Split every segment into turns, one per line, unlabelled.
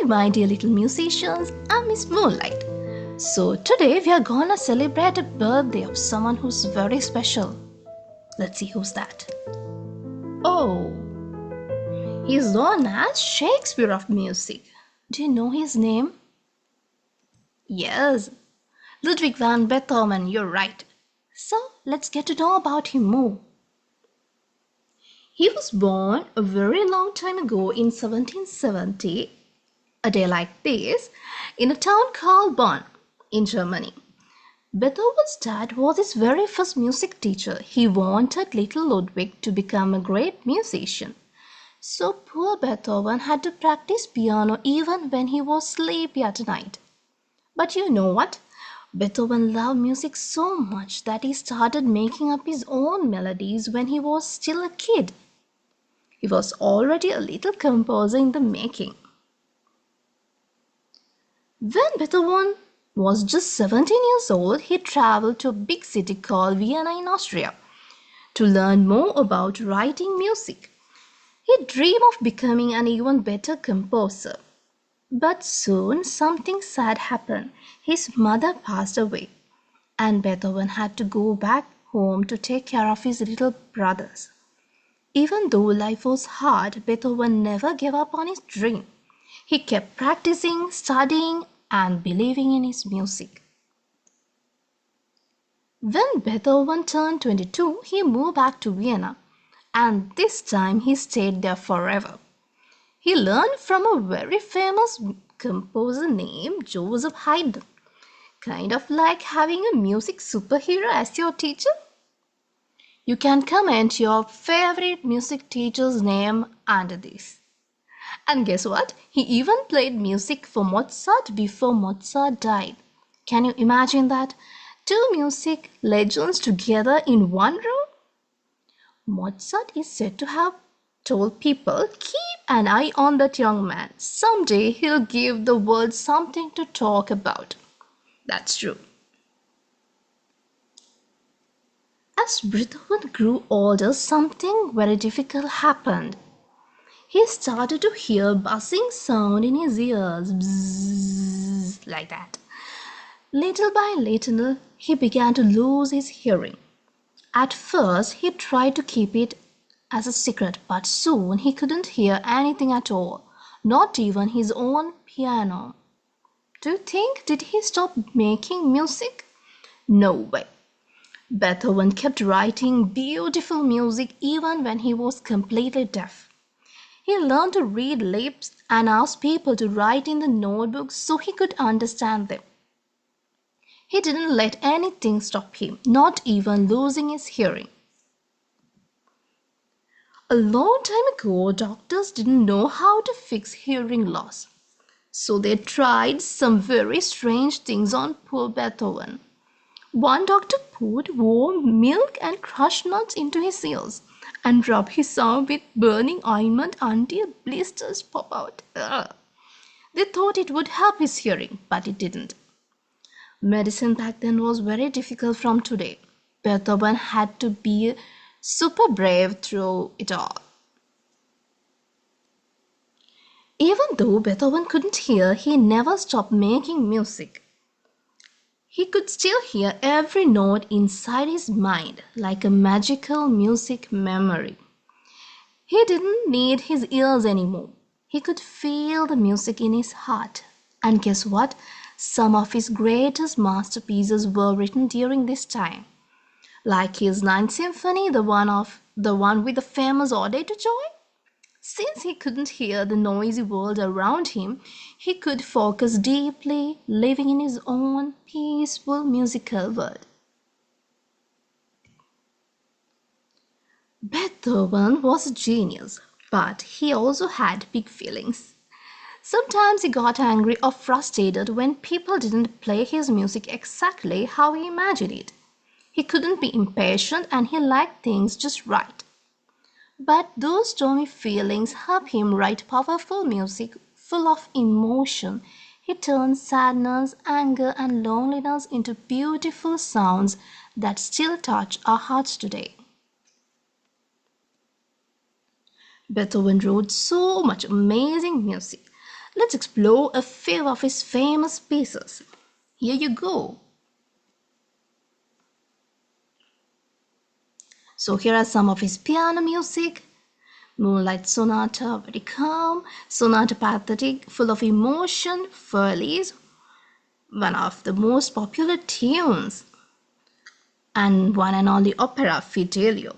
my dear little musicians, I'm Miss Moonlight. So today we are gonna celebrate a birthday of someone who's very special. Let's see who's that. Oh, he's known as Shakespeare of music. Do you know his name? Yes, Ludwig van Beethoven, you're right. So let's get to know about him more. He was born a very long time ago in 1770, a day like this, in a town called Bonn, in Germany. Beethoven's dad was his very first music teacher. He wanted little Ludwig to become a great musician. So poor Beethoven had to practice piano even when he was sleepy at night. But you know what? Beethoven loved music so much that he started making up his own melodies when he was still a kid. He was already a little composer in the making. When Beethoven was just 17 years old, he traveled to a big city called Vienna in Austria to learn more about writing music. He dreamed of becoming an even better composer. But soon something sad happened. His mother passed away, and Beethoven had to go back home to take care of his little brothers. Even though life was hard, Beethoven never gave up on his dream. He kept practicing, studying, and believing in his music. When Beethoven turned 22, he moved back to Vienna, and this time he stayed there forever. He learned from a very famous composer named Joseph Haydn, kind of like having a music superhero as your teacher. You can comment your favorite music teacher's name under this. And guess what? He even played music for Mozart before Mozart died. Can you imagine that? Two music legends together in one room? Mozart is said to have told people, keep an eye on that young man. Someday he'll give the world something to talk about. That's true. As Beethoven grew older, something very difficult happened. He started to hear buzzing sound in his ears, bzzz, like that. Little by little, he began to lose his hearing. At first, he tried to keep it as a secret, but soon he couldn't hear anything at all, not even his own piano. Do you think did he stop making music? No way. Beethoven kept writing beautiful music even when he was completely deaf. He learned to read lips and asked people to write in the notebooks so he could understand them. He didn't let anything stop him, not even losing his hearing. A long time ago, doctors didn't know how to fix hearing loss. So they tried some very strange things on poor Beethoven. One doctor put warm milk and crushed nuts into his ears and rubbed his arm with burning ointment until blisters pop out. Ugh. They thought it would help his hearing, but it didn't. Medicine back then was very difficult from today. Beethoven had to be super brave through it all. Even though Beethoven couldn't hear, he never stopped making music. He could still hear every note inside his mind, like a magical music memory. He didn't need his ears anymore. He could feel the music in his heart. And guess what? Some of his greatest masterpieces were written during this time. Like his Ninth Symphony, the one with the famous Ode to Joy. Since he couldn't hear the noisy world around him, he could focus deeply, living in his own peaceful musical world. Beethoven was a genius, but he also had big feelings. Sometimes he got angry or frustrated when people didn't play his music exactly how he imagined it. He couldn't be impatient and he liked things just right. But those stormy feelings helped him write powerful music full of emotion. He turned sadness, anger, and loneliness into beautiful sounds that still touch our hearts today. Beethoven wrote so much amazing music. Let's explore a few of his famous pieces. Here you go. So here are some of his piano music. Moonlight Sonata, very calm. Sonata pathetic, full of emotion. Furlies, one of the most popular tunes. And one and only opera, Fidelio.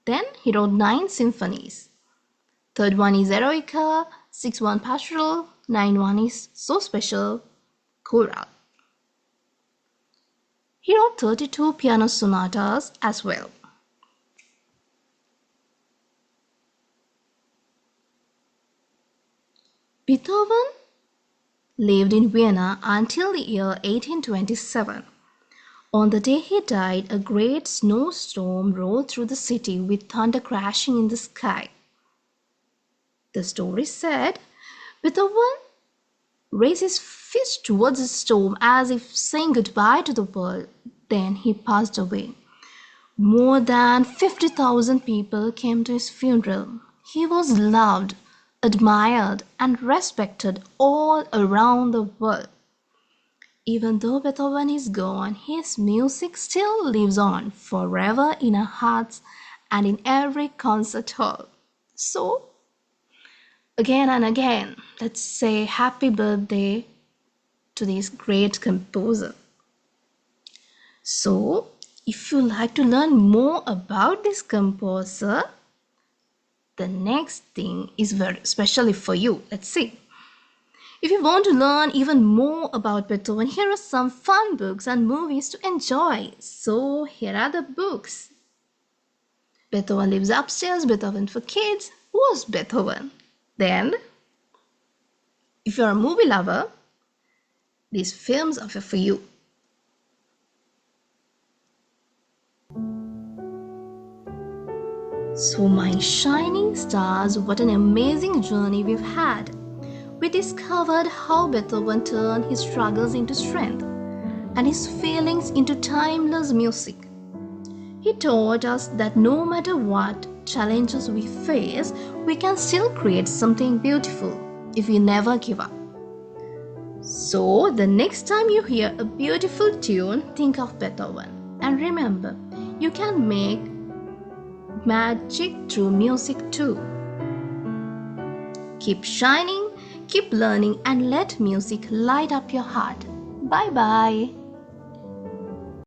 Then he wrote 9 symphonies. Third one is Eroica, 6-1 Pastoral, 9-1 is So Special, Choral. He wrote 32 piano sonatas as well. Beethoven lived in Vienna until the year 1827. On the day he died, a great snowstorm rolled through the city with thunder crashing in the sky. The story said Beethoven raised his fist towards the storm as if saying goodbye to the world. Then he passed away. More than 50,000 people came to his funeral. He was loved, admired, and respected all around the world. Even though Beethoven is gone, his music still lives on forever in our hearts and in every concert hall. So, again and again, let's say happy birthday to this great composer. So, if you like to learn more about this composer, the next thing is very especially for you. Let's see. If you want to learn even more about Beethoven, here are some fun books and movies to enjoy. So, here are the books. Beethoven Lives Upstairs, Beethoven for Kids. Who was Beethoven? Then, if you're a movie lover, these films are for you. So, my shining stars, what an amazing journey we've had. We discovered how Beethoven turned his struggles into strength and his feelings into timeless music. He taught us that no matter what challenges we face, we can still create something beautiful if we never give up. So, the next time you hear a beautiful tune, think of Beethoven. And remember, you can make magic through music too. Keep shining, keep learning, and let music light up your heart. Bye bye.